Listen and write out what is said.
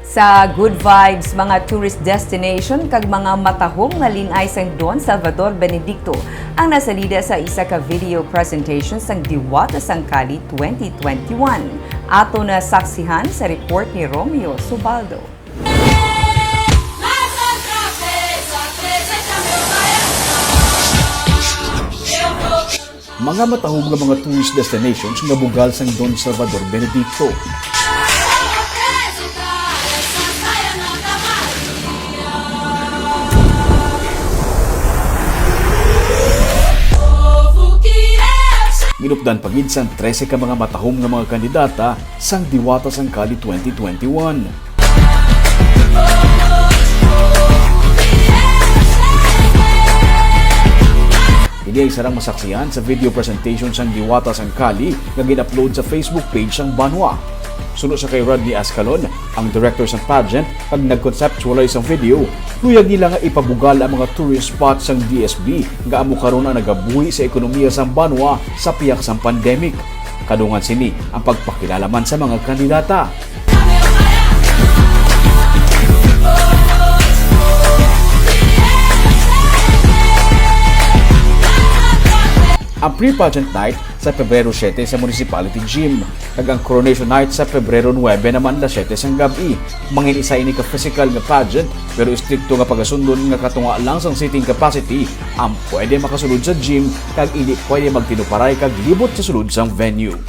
Sa good vibes mga tourist destination kag mga matahong nga lingay sang Don Salvador Benedicto ang nasalida sa isa ka video presentation sang Diwata sang Cali 2021. Ato na saksihan sa report ni Romeo Subaldo. Mga matahong nga mga tourist destinations nga bugal sang Don Salvador Benedicto. Minupdan pagid sang 13 ka mga matahong nga mga kandidata sang Diwata sang Cali 2021. Hindi ay sarang masaksihan sa video presentation sang Diwata sang Cali nga gin-upload sa Facebook page sang Banwa. Sunod sa kay Rodney Ascalon, ang director sang pageant, pag nag-conceptualize ang video, luyag nila nga ipabugal ang mga tourist spots sang DSB nga amo karon ang nagabuhi sa ekonomiya sang Banwa sa piyak sang pandemic. Kadungan sini ang pagpakilalaman sa mga kandidata. Ang pre-pageant night sa Pebrero 7 sa Municipality Gym. Ang coronation night sa Pebrero 9 naman na 7 sang gabi. Mangin isa ini ka physical nga pageant pero istrikto nga pagasundon nga katunga lang sang seating capacity ang pwede makasulod sa gym kag hindi pwede magtinuparay kag libot sa sulod sang venue.